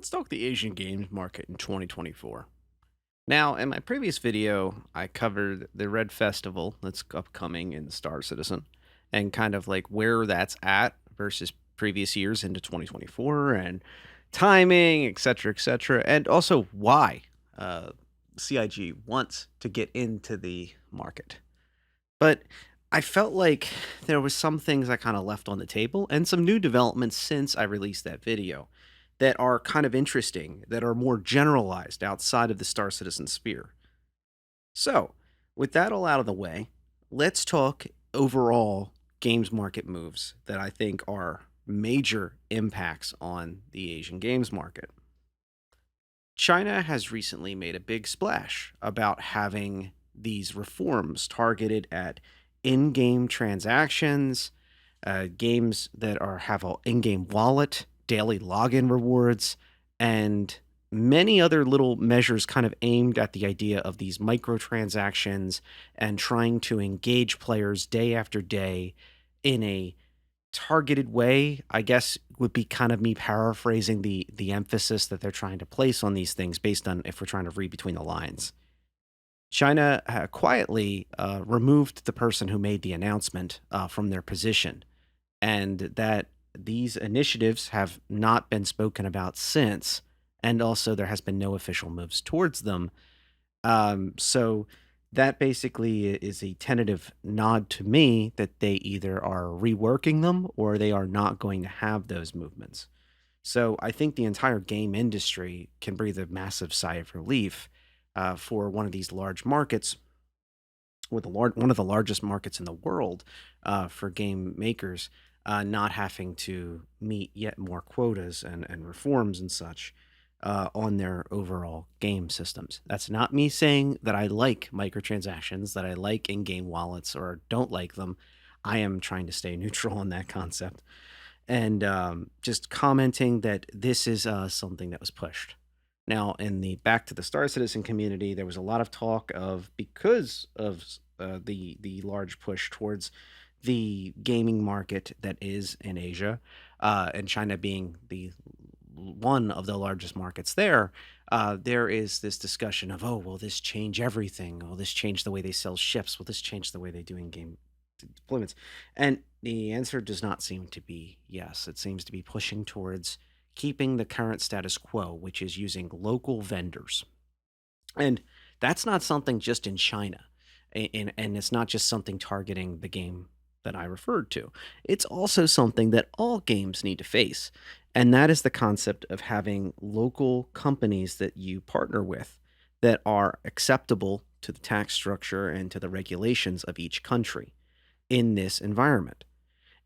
Let's talk the Asian games market in 2024. Now, in my previous video, I covered the Red Festival that's upcoming in Star Citizen and kind of like where that's at versus previous years into 2024 and timing, et cetera, and also why uh, CIG wants to get into the market. But I felt like there was some things I kind of left on the table and some new developments since I released that video that are kind of interesting, that are more generalized outside of the Star Citizen sphere. So, with that all out of the way, let's talk overall games market moves that I think are major impacts on the Asian games market. China has recently made a big splash about having these reforms targeted at in-game transactions, games that are have an in-game wallet, daily login rewards, and many other little measures kind of aimed at the idea of these microtransactions and trying to engage players day after day in a targeted way, I guess, would be kind of me paraphrasing the emphasis that they're trying to place on these things based on if we're trying to read between the lines. China quietly removed the person who made the announcement from their position, and that these initiatives have not been spoken about since, and also there has been no official moves towards them. So that basically is a tentative nod to me that they either are reworking them or they are not going to have those movements. So I think the entire game industry can breathe a massive sigh of relief for one of these large markets, with one of the largest markets in the world for game makers, not having to meet yet more quotas and reforms and such on their overall game systems. That's not me saying that I like microtransactions, that I like in-game wallets, or don't like them. I am trying to stay neutral on that concept and just commenting that this is something that was pushed. Now, in the back to the Star Citizen community, there was a lot of talk of because of the large push towards the gaming market that is in Asia, and China being the one of the largest markets there. There is this discussion of, oh, will this change everything? Will this change the way they sell ships? Will this change the way they do in-game deployments? And the answer does not seem to be yes. It seems to be pushing towards keeping the current status quo, which is using local vendors. And that's not something just in China. And it's not just something targeting the game that I referred to. It's also something that all games need to face. And that is the concept of having local companies that you partner with that are acceptable to the tax structure and to the regulations of each country in this environment.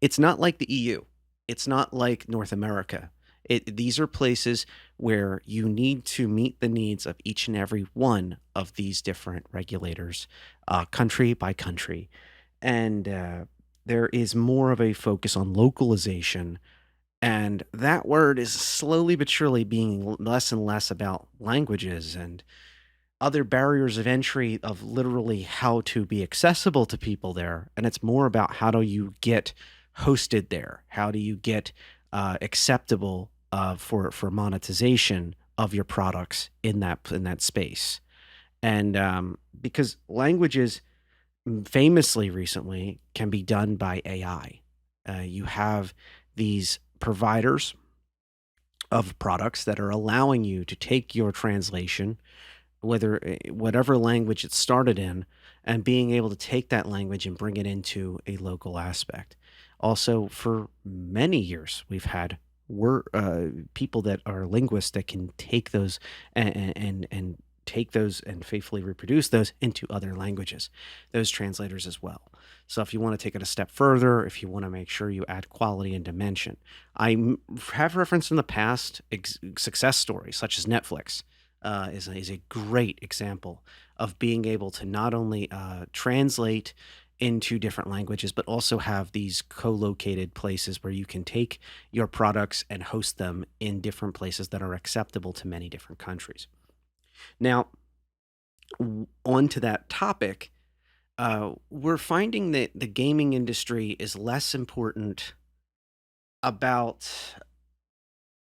It's not like the EU. It's not like North America. These are places where you need to meet the needs of each and every one of these different regulators, country by country. And there is more of a focus on localization. And that word is slowly but surely being less and less about languages and other barriers of entry of literally how to be accessible to people there. And it's more about how do you get hosted there? How do you get acceptable for monetization of your products in that space? And because languages famously recently can be done by AI. You have these providers of products that are allowing you to take your translation, whatever language it started in, and being able to take that language and bring it into a local aspect. Also, for many years, we've had people that are linguists that can take those and take those and faithfully reproduce those into other languages, those translators as well. So if you want to take it a step further, if you want to make sure you add quality and dimension, have referenced in the past success stories such as Netflix is a great example of being able to not only translate into different languages, but also have these co-located places where you can take your products and host them in different places that are acceptable to many different countries. Now, on to that topic, we're finding that the gaming industry is less important about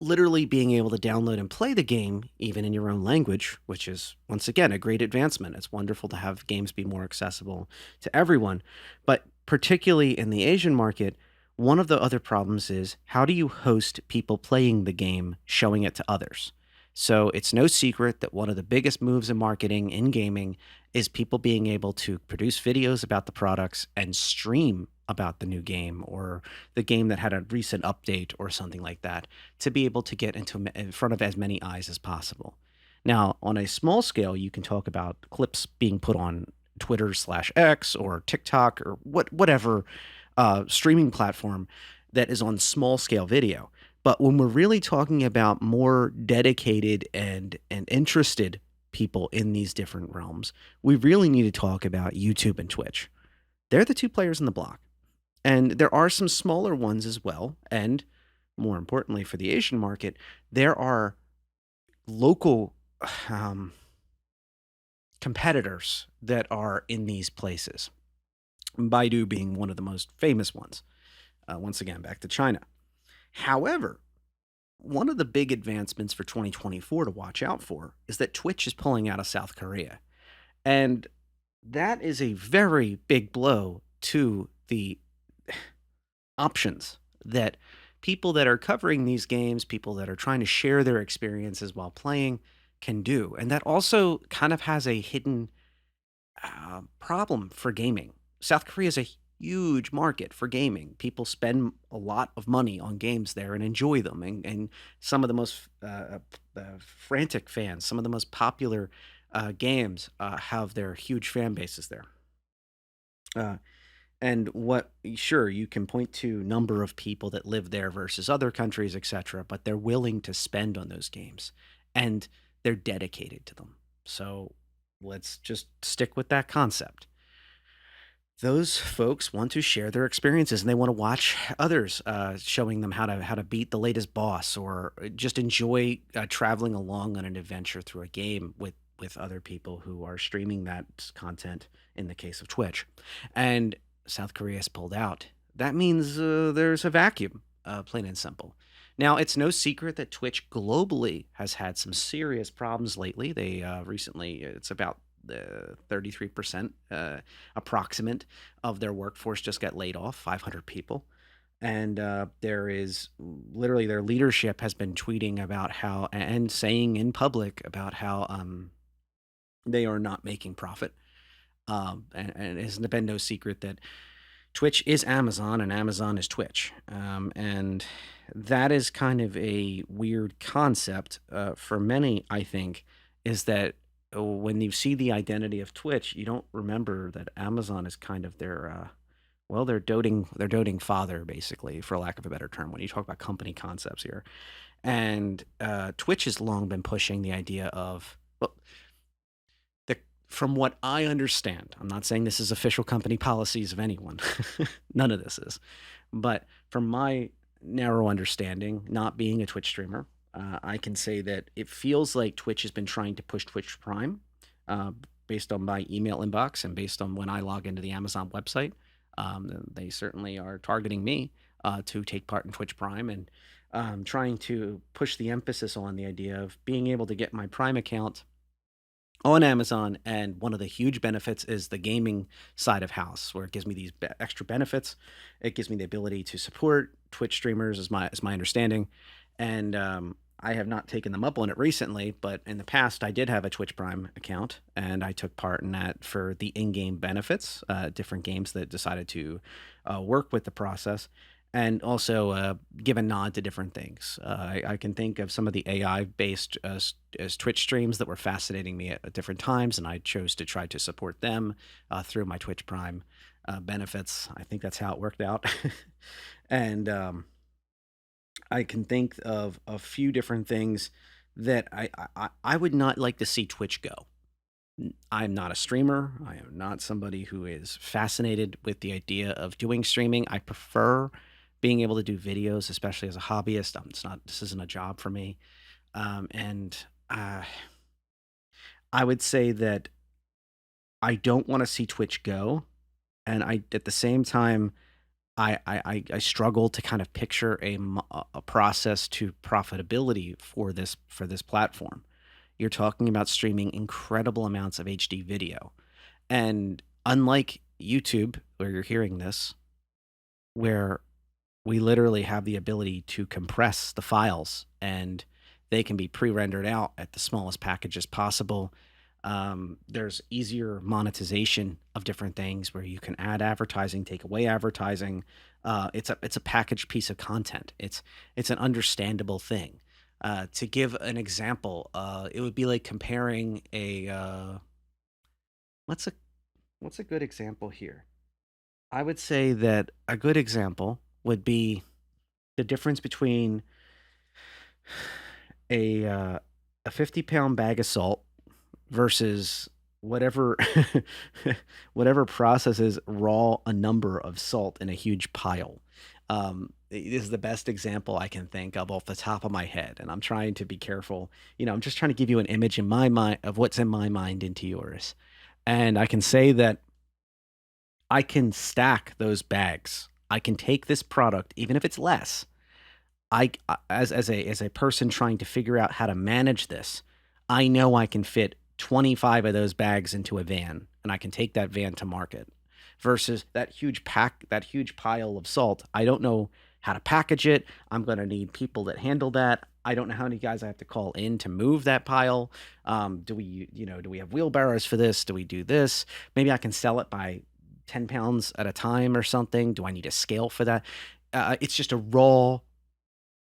literally being able to download and play the game even in your own language, which is once again a great advancement. It's wonderful to have games be more accessible to everyone, but particularly in the Asian market, one of the other problems is how do you host people playing the game, showing it to others? So it's no secret that one of the biggest moves in marketing in gaming is people being able to produce videos about the products and stream about the new game or the game that had a recent update or something like that to be able to get in front of as many eyes as possible. Now, on a small scale, you can talk about clips being put on Twitter/X or TikTok or whatever streaming platform that is on small scale video. But when we're really talking about more dedicated and interested people in these different realms, we really need to talk about YouTube and Twitch. They're the two players in the block. And there are some smaller ones as well. And more importantly, for the Asian market, there are local um, competitors that are in these places. Baidu being one of the most famous ones. Once again, back to China. However, one of the big advancements for 2024 to watch out for is that Twitch is pulling out of South Korea. And that is a very big blow to the options that people that are covering these games, people that are trying to share their experiences while playing can do. And that also kind of has a hidden problem for gaming. South Korea is a huge market for gaming. People spend a lot of money on games there and enjoy them. And some of the most frantic fans, some of the most popular games have their huge fan bases there. Uh, and what sure you can point to number of people that live there versus other countries, etc., but they're willing to spend on those games and they're dedicated to them. So let's just stick with that concept. Those folks want to share their experiences and they want to watch others showing them how to beat the latest boss or just enjoy traveling along on an adventure through a game with other people who are streaming that content in the case of Twitch. And South Korea has pulled out. That means there's a vacuum, plain and simple. Now, it's no secret that Twitch globally has had some serious problems lately. They recently, it's about 33% approximate of their workforce just got laid off, 500 people. And there is literally their leadership has been tweeting about how and saying in public about how they are not making profit. And it's been no secret that Twitch is Amazon and Amazon is Twitch. And that is kind of a weird concept for many, I think, is that when you see the identity of Twitch, you don't remember that Amazon is kind of their well, their doting father, basically, for lack of a better term, when you talk about company concepts here. And Twitch has long been pushing the idea of well, the from what I understand, I'm not saying this is official company policies of anyone. None of this is. But from my narrow understanding, not being a Twitch streamer, I can say that it feels like Twitch has been trying to push Twitch Prime uh, based on my email inbox and based on when I log into the Amazon website. They certainly are targeting me to take part in Twitch Prime and trying to push the emphasis on the idea of being able to get my Prime account on Amazon. And one of the huge benefits is the gaming side of house, where it gives me these extra benefits. It gives me the ability to support Twitch streamers, is my understanding. And I have not taken them up on it recently, but in the past, I did have a Twitch Prime account, and I took part in that for the in-game benefits, different games that decided to work with the process and also give a nod to different things. I can think of some of the AI based as Twitch streams that were fascinating me at different times, and I chose to try to support them through my Twitch Prime benefits. I think that's how it worked out. And I can think of a few different things that I would not like to see Twitch go. I'm not a streamer. I am not somebody who is fascinated with the idea of doing streaming. I prefer being able to do videos, especially as a hobbyist. It's not. This isn't a job for me. And uh, I would say that I don't want to see Twitch go, and I at the same time I struggle to kind of picture a process to profitability for this platform. You're talking about streaming incredible amounts of HD video, and unlike YouTube, where you're hearing this, where we literally have the ability to compress the files and they can be pre-rendered out at the smallest packages possible. There's easier monetization of different things where you can add advertising, take away advertising. It's a packaged piece of content. It's an understandable thing. To give an example, it would be like comparing a what's a what's a good example here? I would say that a good example would be the difference between a uh, a 50-pound bag of salt versus whatever whatever processes raw a number of salt in a huge pile. This is the best example I can think of off the top of my head, and I'm trying to be careful. I'm just trying to give you an image in my mind of what's in my mind into yours. And I can say that I can stack those bags. I can take this product, even if it's less. As a person trying to figure out how to manage this, I know I can fit 25 of those bags into a van, and I can take that van to market. Versus that huge pile of salt. I don't know how to package it. I'm going to need people that handle that. I don't know how many guys I have to call in to move that pile. Do we have wheelbarrows for this? Do we do this? Maybe I can sell it by 10 pounds at a time or something. Do I need a scale for that? It's just a raw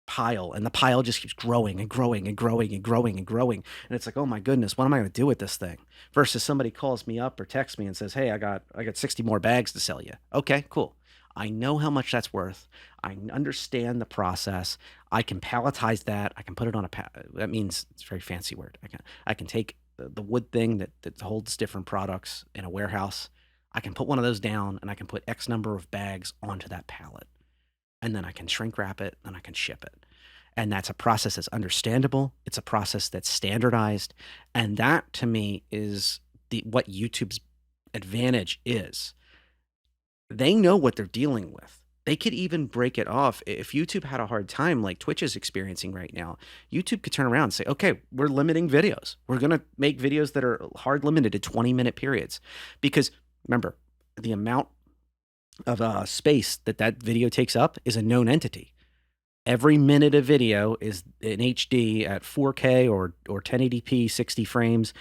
pile, and the pile just keeps growing and growing and growing and growing and growing, and it's like, oh my goodness, what am I going to do with this thing? Versus somebody calls me up or texts me and says, hey, I got 60 more bags to sell you. Okay, cool. I know how much that's worth. I understand the process. I can palletize that. I can put it on that means it's a very fancy word. I can take the wood thing that holds different products in a warehouse. I can put one of those down, and I can put X number of bags onto that pallet, and then I can shrink wrap it and I can ship it. And that's a process that's understandable. It's a process that's standardized. And that to me is what YouTube's advantage is. They know what they're dealing with. They could even break it off. If YouTube had a hard time like Twitch is experiencing right now, YouTube could turn around and say, okay, we're limiting videos. We're going to make videos that are hard limited to 20-minute periods. Because remember, the amount of space that video takes up is a known entity. Every minute of video is in HD at 4K or 1080p, 60 frames,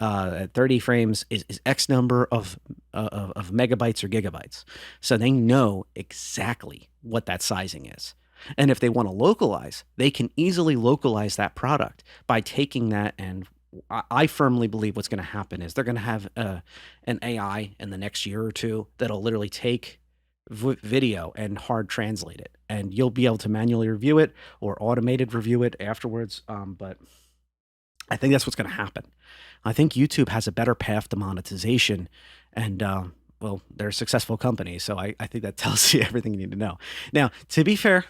at 30 frames is X number of megabytes or gigabytes. So they know exactly what that sizing is. And if they want to localize, they can easily localize that product by taking that. And I firmly believe what's going to happen is they're going to have an AI in the next year or two that'll literally take video and hard translate it, and you'll be able to manually review it or automated review it afterwards. But I think that's what's going to happen. I think YouTube has a better path to monetization, and well, they're a successful company, so I think that tells you everything you need to know. Now, to be fair,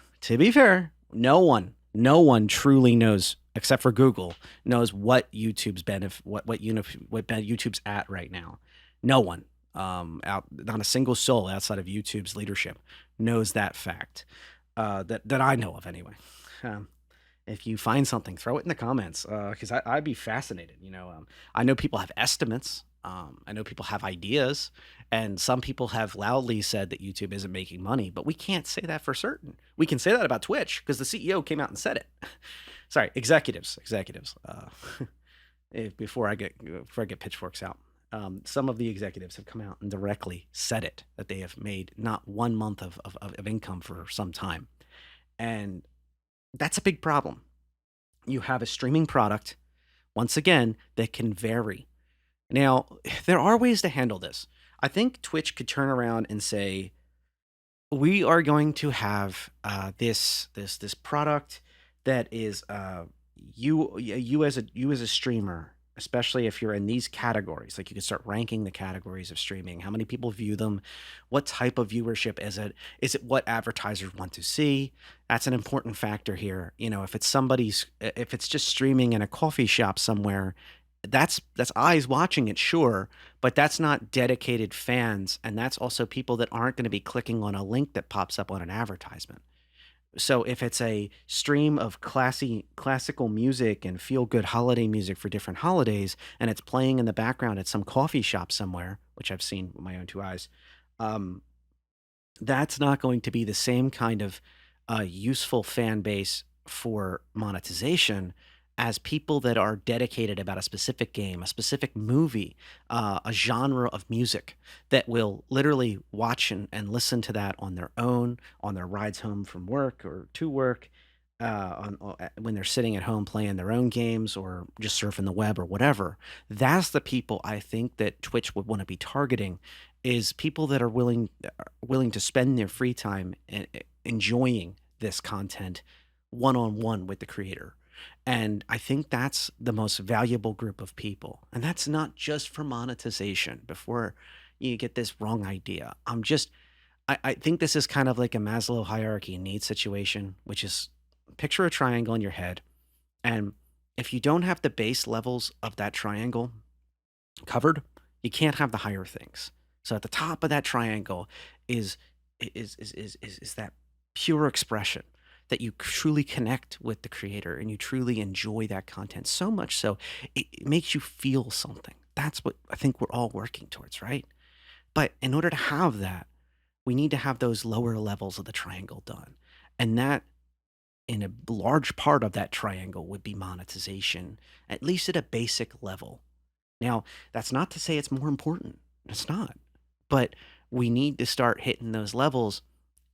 no one truly knows, except for Google, knows what YouTube's what YouTube's at right now. No one. Not a single soul outside of YouTube's leadership knows that fact, that I know of anyway. If you find something, throw it in the comments, because I'd be fascinated. I know people have estimates. I know people have ideas, and some people have loudly said that YouTube isn't making money, but we can't say that for certain. We can say that about Twitch because the CEO came out and said it. Sorry, executives. Before I get pitchforks out. Some of the executives have come out and directly said it, that they have made not 1 month of income for some time. And that's a big problem. You have a streaming product, once again, that can vary. Now, there are ways to handle this. I think Twitch could turn around and say, we are going to have this product that is you as a streamer, especially if you're in these categories. Like, you can start ranking the categories of streaming, how many people view them, what type of viewership is it what advertisers want to see. That's an important factor here. If it's just streaming in a coffee shop somewhere, that's eyes watching it, sure, but that's not dedicated fans, and that's also people that aren't going to be clicking on a link that pops up on an advertisement. So if it's a stream of classical music and feel good holiday music for different holidays, and it's playing in the background at some coffee shop somewhere, which I've seen with my own two eyes, um, that's not going to be the same kind of useful fan base for monetization as people that are dedicated about a specific game, a specific movie, a genre of music that will literally watch and listen to that on their own, on their rides home from work or to work, when they're sitting at home playing their own games or just surfing the web or whatever. That's the people I think that Twitch would want to be targeting is people that are willing to spend their free time enjoying this content one on one with the creator. And I think that's the most valuable group of people. And that's not just for monetization before you get this wrong idea. I think this is kind of like a Maslow hierarchy needs situation, which is picture a triangle in your head. And if you don't have the base levels of that triangle covered, you can't have the higher things. So at the top of that triangle is is that pure expression that you truly connect with the creator and you truly enjoy that content so much so it makes you feel something. That's what I think we're all working towards, right? But in order to have that, we need to have those lower levels of the triangle done. And that in a large part of that triangle would be monetization, at least at a basic level. Now, that's not to say it's more important. It's not. But we need to start hitting those levels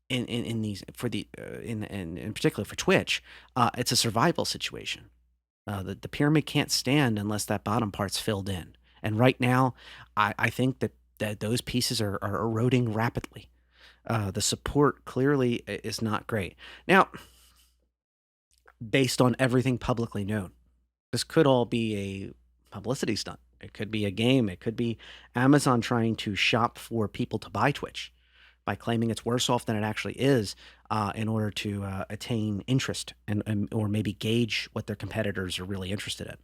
in these for the in particular for Twitch. It's a survival situation. The pyramid can't stand unless that bottom part's filled in. And right now, I think that those pieces are eroding rapidly. The support clearly is not great. Now, based on everything publicly known, this could all be a publicity stunt. It could be a game. It could be Amazon trying to shop for people to buy Twitch by claiming it's worse off than it actually is in order to attain interest and or maybe gauge what their competitors are really interested in.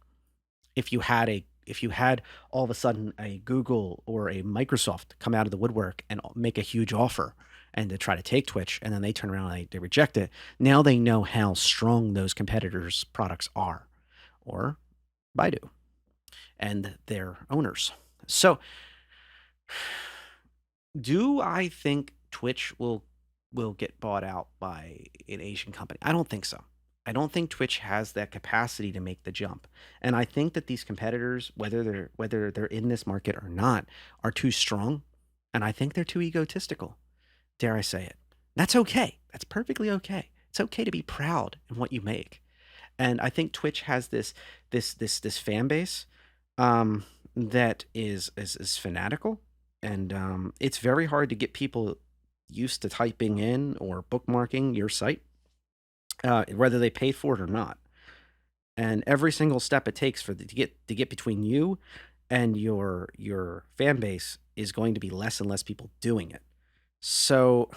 If you had all of a sudden a Google or a Microsoft come out of the woodwork and make a huge offer and to try to take Twitch and then they turn around and they reject it, now they know how strong those competitors' products are. Or Baidu and their owners. So, do I think Twitch will get bought out by an Asian company? I don't think so. I don't think Twitch has that capacity to make the jump. And I think that these competitors, whether they're in this market or not, are too strong. And I think they're too egotistical. Dare I say it? That's okay. That's perfectly okay. It's okay to be proud in what you make. And I think Twitch has this fan base that is fanatical, and it's very hard to get people used to typing in or bookmarking your site, whether they pay for it or not. And every single step it takes to get between you and your fan base is going to be less and less people doing it. So,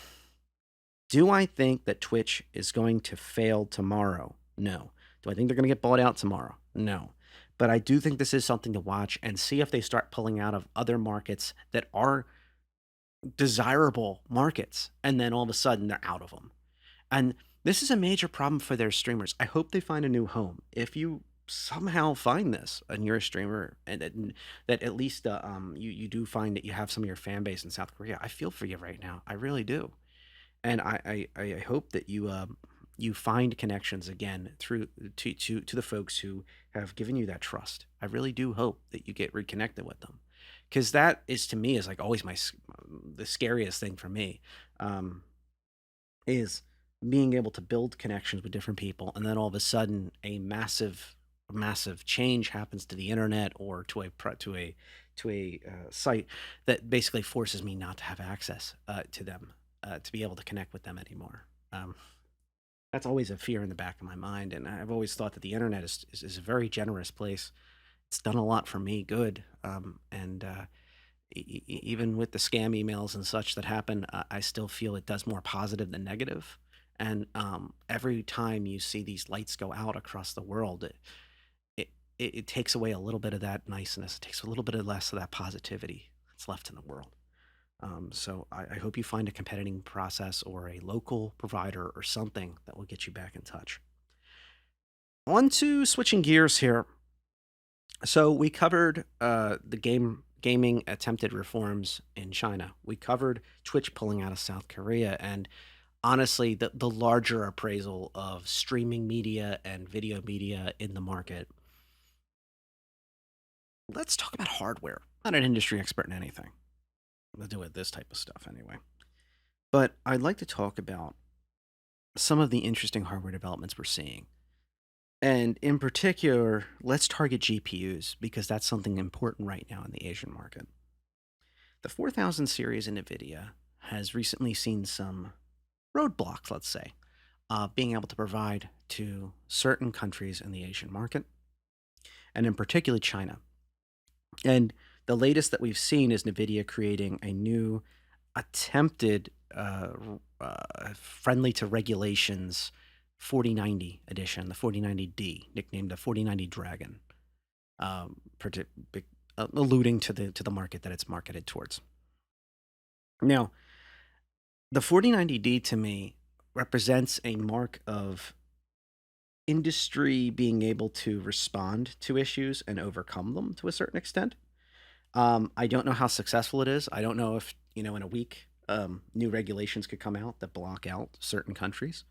do I think that Twitch is going to fail tomorrow? No. Do I think they're going to get bought out tomorrow? No. But I do think this is something to watch and see if they start pulling out of other markets that are desirable markets. And then all of a sudden they're out of them. And this is a major problem for their streamers. I hope they find a new home. If you somehow find this and you're a streamer and that at least you do find that you have some of your fan base in South Korea, I feel for you right now. I really do. And I hope that you find connections again through to the folks who have given you that trust. I really do hope that you get reconnected with them, because that is to me is like always the scariest thing for me, um, is being able to build connections with different people, and then all of a sudden a massive change happens to the internet or to a site that basically forces me not to have access to them to be able to connect with them anymore. That's always a fear in the back of my mind, and I've always thought that the internet is a very generous place. It's done a lot for me, good, and even with the scam emails and such that happen, I still feel it does more positive than negative. And every time you see these lights go out across the world, it takes away a little bit of that niceness. It takes a little bit of less of that positivity that's left in the world. So I hope you find a competing process or a local provider or something that will get you back in touch. On to switching gears here. So we covered the gaming attempted reforms in China. We covered Twitch pulling out of South Korea, and honestly, the larger appraisal of streaming media and video media in the market. Let's talk about hardware. I'm not an industry expert in anything. I'll do it this type of stuff anyway. But I'd like to talk about some of the interesting hardware developments we're seeing. And in particular, let's target GPUs because that's something important right now in the Asian market. The 4000 series in Nvidia has recently seen some roadblocks, let's say, being able to provide to certain countries in the Asian market, and in particular China. And the latest that we've seen is Nvidia creating a new attempted friendly to regulations 4090 edition, the 4090D, nicknamed the 4090 Dragon, um, alluding to the market that it's marketed towards. Now, the 4090D to me represents a mark of industry being able to respond to issues and overcome them to a certain extent. I don't know how successful it is. I don't know if, in a week, new regulations could come out that block out certain countries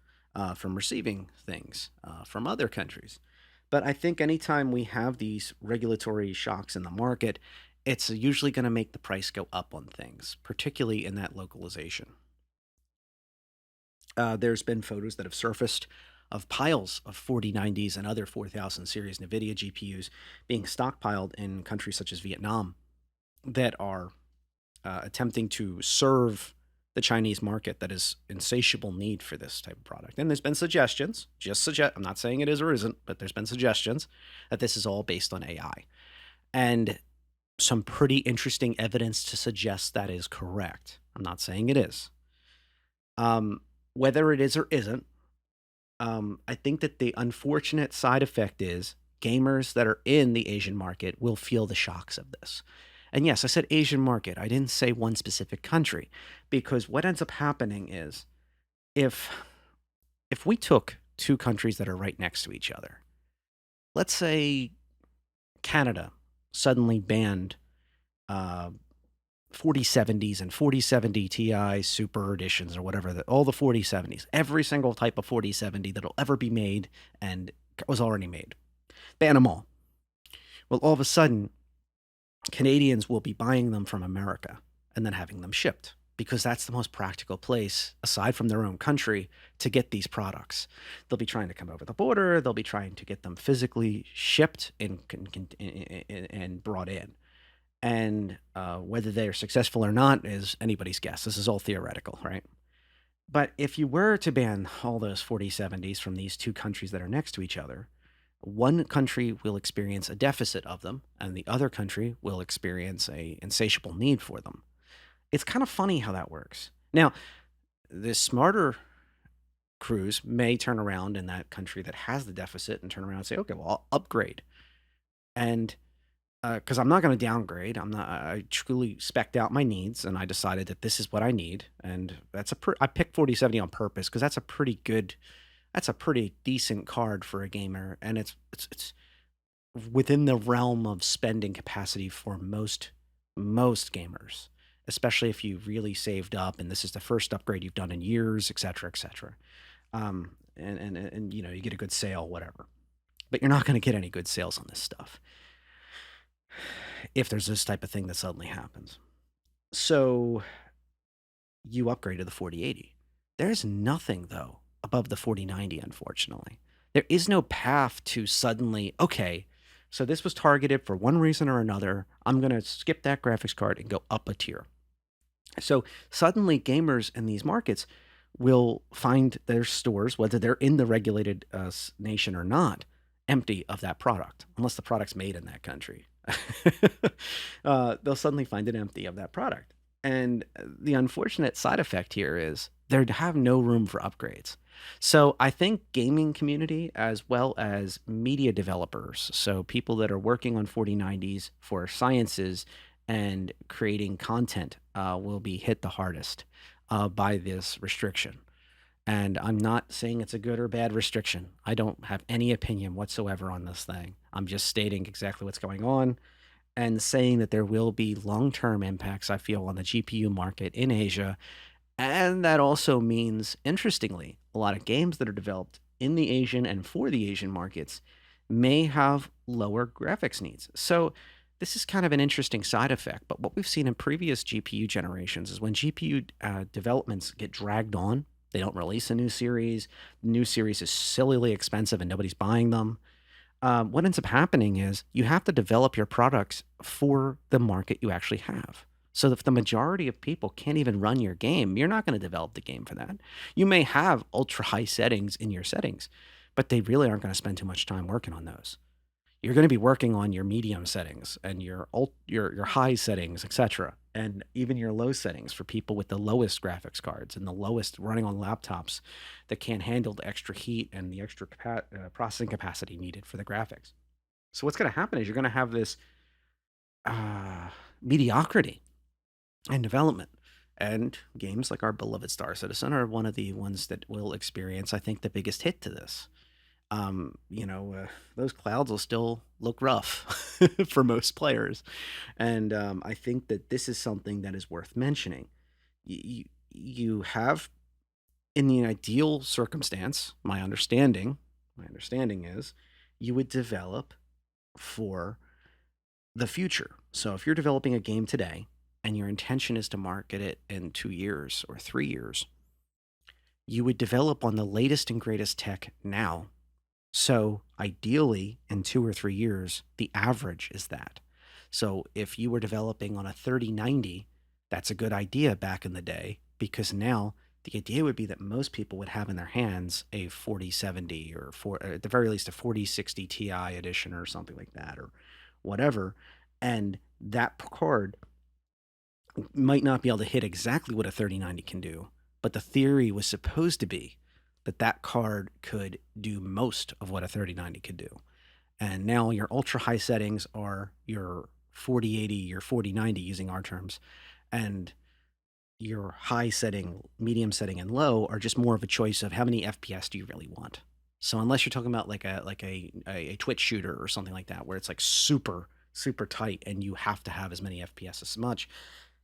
from receiving things from other countries. But I think anytime we have these regulatory shocks in the market, it's usually going to make the price go up on things, particularly in that localization. There's been photos that have surfaced of piles of 4090s and other 4000 series NVIDIA GPUs being stockpiled in countries such as Vietnam that are attempting to serve the Chinese market that is insatiable need for this type of product. And there's been suggestions, I'm not saying it is or isn't, but there's been suggestions that this is all based on AI. And some pretty interesting evidence to suggest that is correct. I'm not saying it is. Whether it is or isn't, I think that the unfortunate side effect is gamers that are in the Asian market will feel the shocks of this. And yes, I said Asian market. I didn't say one specific country, because what ends up happening is if we took two countries that are right next to each other, let's say Canada suddenly banned 4070s and 4070 Ti Super Editions or whatever, all the 4070s, every single type of 4070 that'll ever be made and was already made. Ban them all. Well, all of a sudden, Canadians will be buying them from America and then having them shipped, because that's the most practical place, aside from their own country, to get these products. They'll be trying to come over the border. They'll be trying to get them physically shipped and brought in. And whether they're successful or not is anybody's guess. This is all theoretical, right? But if you were to ban all those 4070s from these two countries that are next to each other, one country will experience a deficit of them, and the other country will experience a insatiable need for them. It's kind of funny how that works. Now, the smarter crews may turn around in that country that has the deficit and turn around and say, okay, well, I'll upgrade. And because I'm not going to downgrade, I truly spec'd out my needs, and I decided that this is what I need. And I picked 4070 on purpose because that's a pretty decent card for a gamer, and it's within the realm of spending capacity for most gamers, especially if you really saved up and this is the first upgrade you've done in years, et cetera, et cetera. And you get a good sale, whatever. But you're not going to get any good sales on this stuff if there's this type of thing that suddenly happens. So you upgrade to the 4080. There's nothing, though, above the 4090, unfortunately. There is no path to suddenly, okay, so this was targeted for one reason or another. I'm going to skip that graphics card and go up a tier. So suddenly gamers in these markets will find their stores, whether they're in the regulated nation or not, empty of that product, unless the product's made in that country. They'll suddenly find it empty of that product. And the unfortunate side effect here is they have no room for upgrades. So I think gaming community as well as media developers, so people that are working on 4090s for sciences and creating content, will be hit the hardest by this restriction. And I'm not saying it's a good or bad restriction. I don't have any opinion whatsoever on this thing. I'm just stating exactly what's going on and saying that there will be long term impacts, I feel, on the GPU market in Asia. And that also means, interestingly, a lot of games that are developed in the Asian and for the Asian markets may have lower graphics needs. So, this is kind of an interesting side effect. But what we've seen in previous GPU generations is when GPU developments get dragged on, they don't release a new series. The new series is sillily expensive and nobody's buying them. What ends up happening is you have to develop your products for the market you actually have. So if the majority of people can't even run your game, you're not going to develop the game for that. You may have ultra high settings in your settings, but they really aren't going to spend too much time working on those. You're going to be working on your medium settings and your high settings, etc., and even your low settings for people with the lowest graphics cards and the lowest running on laptops that can't handle the extra heat and the extra processing capacity needed for the graphics. So what's going to happen is you're going to have this uh, mediocrity in development. And games like our beloved Star Citizen are one of the ones that will experience, I think, the biggest hit to this. Those clouds will still look rough for most players. And I think that this is something that is worth mentioning. You have, in the ideal circumstance, my understanding is you would develop for the future. So if you're developing a game today and your intention is to market it in 2 years or 3 years, you would develop on the latest and greatest tech now. So ideally, in 2 or 3 years, the average is that. So if you were developing on a 3090, that's a good idea back in the day because now the idea would be that most people would have in their hands a 4070 or at the very least a 4060 Ti edition or something like that or whatever. And that card might not be able to hit exactly what a 3090 can do, but the theory was supposed to be that that card could do most of what a 3090 could do. And now your ultra high settings are your 4080, your 4090 using our terms, and your high setting, medium setting, and low are just more of a choice of how many FPS do you really want. So unless you're talking about like a Twitch shooter or something like that, where it's like super tight and you have to have as many FPS as much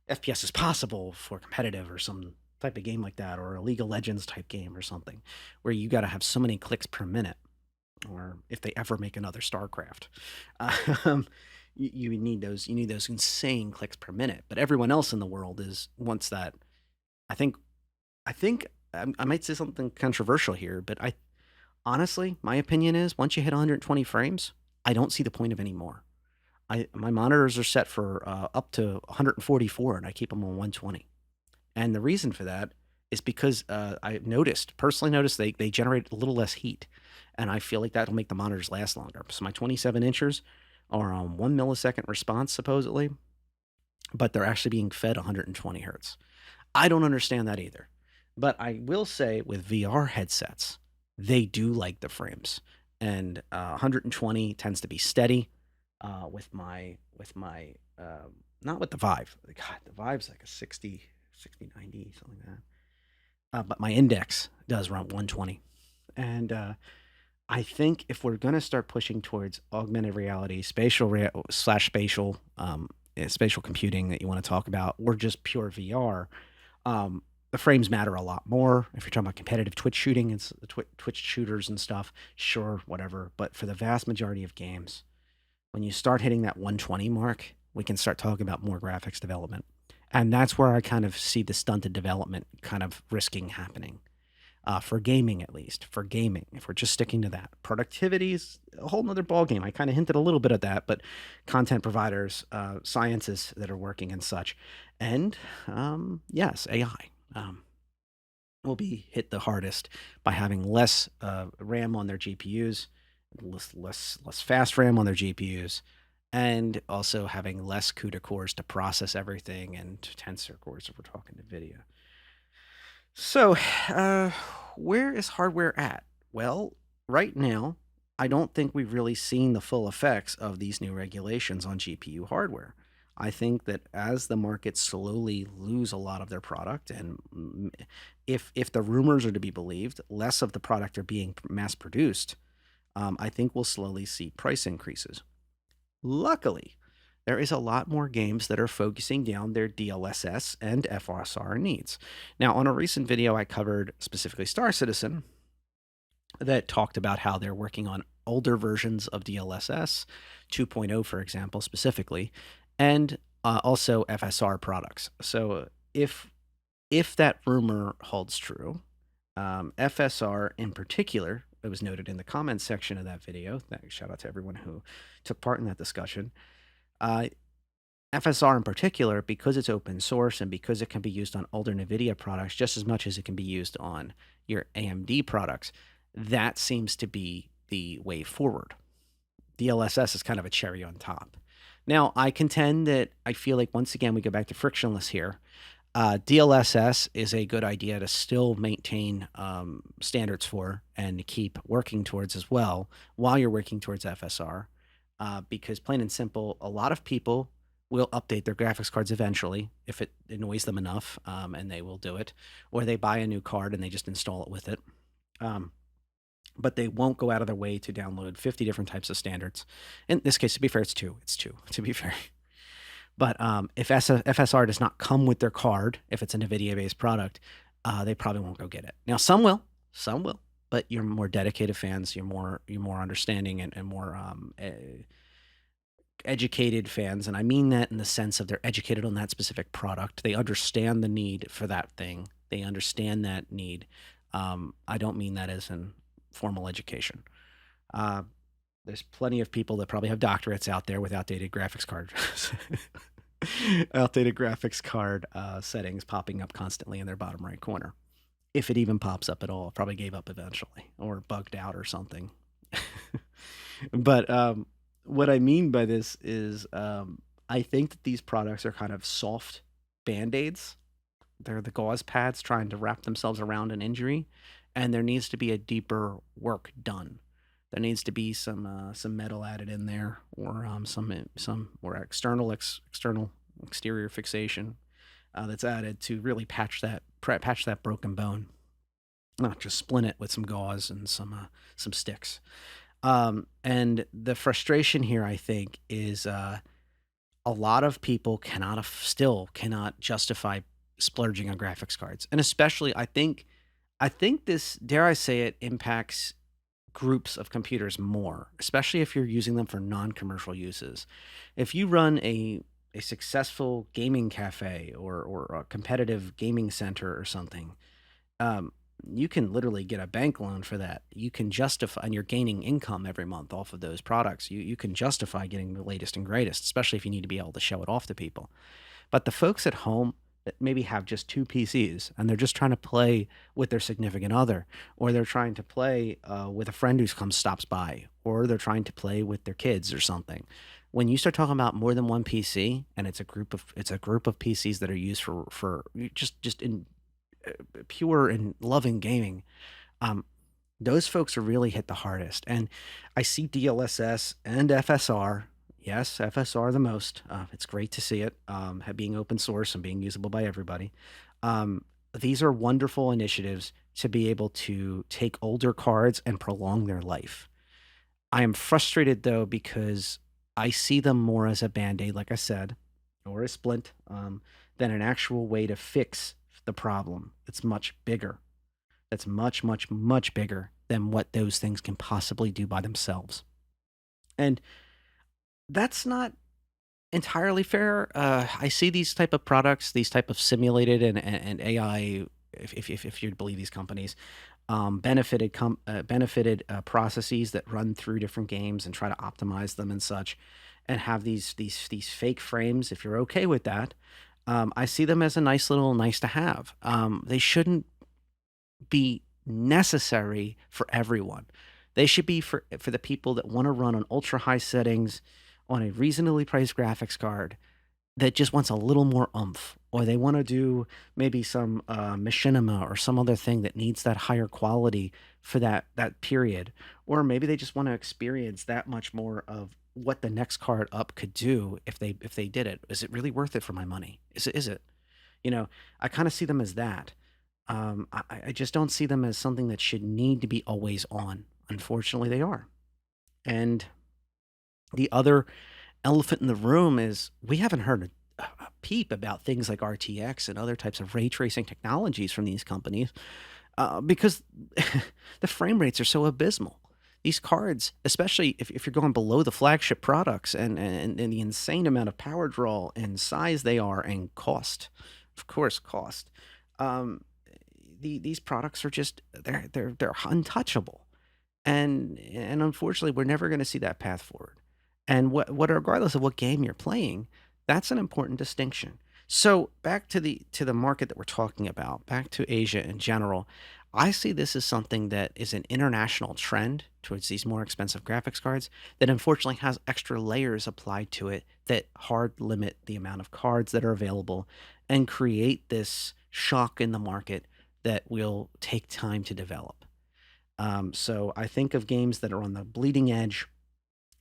FPS as possible for competitive or some type of game like that, or a League of Legends type game or something, where you got to have so many clicks per minute, or if they ever make another StarCraft, um, you need those. You need those insane clicks per minute. But everyone else in the world is wants that. I think. I might say something controversial here, but I honestly, my opinion is once you hit 120 frames, I don't see the point of any more. My monitors are set for up to 144, and I keep them on 120. And the reason for that is because I personally noticed they generate a little less heat, and I feel like that'll make the monitors last longer. So my 27 inches are on 1 millisecond response supposedly, but they're actually being fed 120 hertz. I don't understand that either, but I will say with VR headsets, they do like the frames, and 120 tends to be steady. Not with the Vive. God, the Vive's like a 60, 90, something like that. But my index does run 120. And I think if we're going to start pushing towards augmented reality, spatial computing that you want to talk about, or just pure VR, the frames matter a lot more. If you're talking about competitive Twitch shooting, it's the Twitch shooters and stuff, sure, whatever. But for the vast majority of games, when you start hitting that 120 mark, we can start talking about more graphics development. And that's where I kind of see the stunted development kind of risking happening. For gaming, at least. For gaming, if we're just sticking to that. Productivity is a whole nother ballgame. I kind of hinted a little bit at that, but content providers, sciences that are working and such. And yes, AI will be hit the hardest by having less RAM on their GPUs, less fast RAM on their GPUs, and also having less CUDA cores to process everything and tensor cores if we're talking NVIDIA. So, uh, where is hardware at? Well, right now, I don't think we've really seen the full effects of these new regulations on GPU hardware. I think that as the markets slowly lose a lot of their product, and if the rumors are to be believed, less of the product are being mass produced, I think we'll slowly see price increases. Luckily, there is a lot more games that are focusing down their DLSS and FSR needs. Now, on a recent video, I covered specifically Star Citizen that talked about how they're working on older versions of DLSS 2.0, for example, specifically, and also FSR products. So if that rumor holds true, FSR in particular, it was noted in the comments section of that video. Shout out to everyone who took part in that discussion. Uh, FSR in particular, because it's open source and because it can be used on older NVIDIA products just as much as it can be used on your AMD products, that seems to be the way forward. DLSS is kind of a cherry on top. Now, I contend that I feel like once again we go back to frictionless here. DLSS is a good idea to still maintain standards for and keep working towards as well while you're working towards FSR. Because plain and simple, a lot of people will update their graphics cards eventually if it annoys them enough, and they will do it, or they buy a new card and they just install it with it. Um, but they won't go out of their way to download 50 different types of standards. In this case, to be fair, it's two. It's two, to be fair. But if FSR does not come with their card, if it's a NVIDIA-based product, they probably won't go get it. Now, some will, but you're more dedicated fans, you're more understanding and more educated fans, and I mean that in the sense of they're educated on that specific product. They understand the need for that thing. They understand that need. I don't mean that as in formal education. Uh, there's plenty of people that probably have doctorates out there with outdated graphics card outdated graphics card settings popping up constantly in their bottom right corner. If it even pops up at all, probably gave up eventually or bugged out or something. But what I mean by this is I think that these products are kind of soft band aids. They're the gauze pads trying to wrap themselves around an injury, and there needs to be a deeper work done. There needs to be some metal added in there, or some or external exterior fixation that's added to really patch that broken bone, not just splint it with some gauze and some sticks. And the frustration here, I think, is a lot of people still cannot justify splurging on graphics cards, and especially I think this, dare I say it, impacts groups of computers more, especially if you're using them for non-commercial uses. If you run a successful gaming cafe or a competitive gaming center or something, um, you can literally get a bank loan for that. You can justify, and you're gaining income every month off of those products. You can justify getting the latest and greatest, especially if you need to be able to show it off to people. But the folks at home that maybe have just two PCs and they're just trying to play with their significant other, or they're trying to play with a friend who stops by, or they're trying to play with their kids or something. When you start talking about more than one PC, and it's a group of PCs that are used for just in pure and loving gaming, um, those folks are really hit the hardest. And I see DLSS and FSR. Yes, FSR the most. It's great to see it being open source and being usable by everybody. These are wonderful initiatives to be able to take older cards and prolong their life. I am frustrated though because I see them more as a band aid, like I said, or a splint, than an actual way to fix the problem. It's much bigger. That's much, much, much bigger than what those things can possibly do by themselves. And that's not entirely fair. I see these type of products, these type of simulated and AI, if you believe these companies, benefited processes that run through different games and try to optimize them and such, and have these fake frames. If you're okay with that, I see them as a nice to have. They shouldn't be necessary for everyone. They should be for the people that want to run on ultra high settings on a reasonably priced graphics card that just wants a little more oomph, or they want to do maybe some machinima or some other thing that needs that higher quality for that period, or maybe they just want to experience that much more of what the next card up could do if they did it. Is it really worth it for my money? Is it? You know, I kind of see them as that. I just don't see them as something that should need to be always on. Unfortunately, they are. And the other elephant in the room is we haven't heard a peep about things like RTX and other types of ray tracing technologies from these companies because the frame rates are so abysmal. These cards, especially if you're going below the flagship products and the insane amount of power draw and size they are and cost, of course, cost. Um, these products are just they're untouchable, and unfortunately, we're never going to see that path forward. And what regardless of what game you're playing, that's an important distinction. So back to the market that we're talking about, back to Asia in general. I see this as something that is an international trend towards these more expensive graphics cards that unfortunately has extra layers applied to it that hard limit the amount of cards that are available and create this shock in the market that will take time to develop. So I think of games that are on the bleeding edge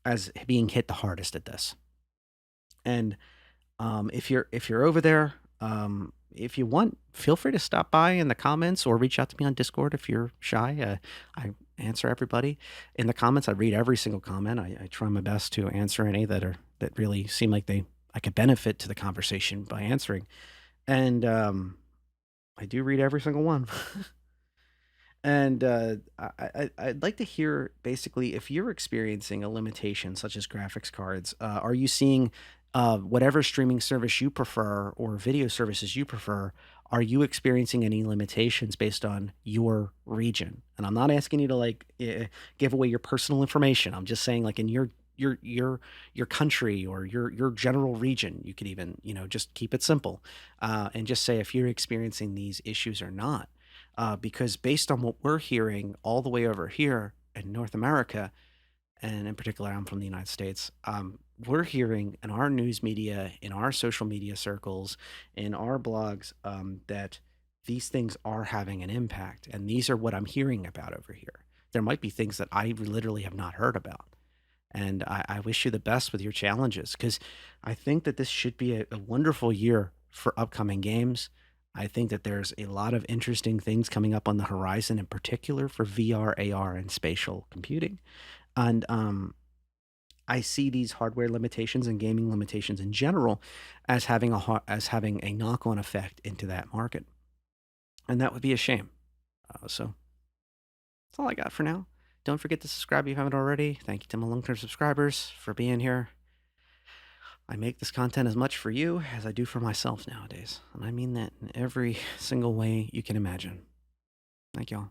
as being hit the hardest at this. And if you're over there, if you want, feel free to stop by in the comments or reach out to me on Discord if you're shy. I answer everybody in the comments. I read every single comment. I try my best to answer any that really seem like I could benefit to the conversation by answering. And I do read every single one. And I'd like to hear basically if you're experiencing a limitation such as graphics cards, are you seeing whatever streaming service you prefer or video services you prefer? Are you experiencing any limitations based on your region? And I'm not asking you to give away your personal information. I'm just saying like in your country or your general region, you could even just keep it simple and just say if you're experiencing these issues or not because based on what we're hearing all the way over here in North America, and in particular, I'm from the United States, we're hearing in our news media, in our social media circles, in our blogs, that these things are having an impact. And these are what I'm hearing about over here. There might be things that I literally have not heard about. And I wish you the best with your challenges because I think that this should be a wonderful year for upcoming games. I think that there's a lot of interesting things coming up on the horizon, in particular for VR, AR, and spatial computing. And I see these hardware limitations and gaming limitations in general as having a knock-on effect into that market, and that would be a shame. So that's all I got for now. Don't forget to subscribe if you haven't already. Thank you to my long-term subscribers for being here. I make this content as much for you as I do for myself nowadays, and I mean that in every single way you can imagine. Thank y'all.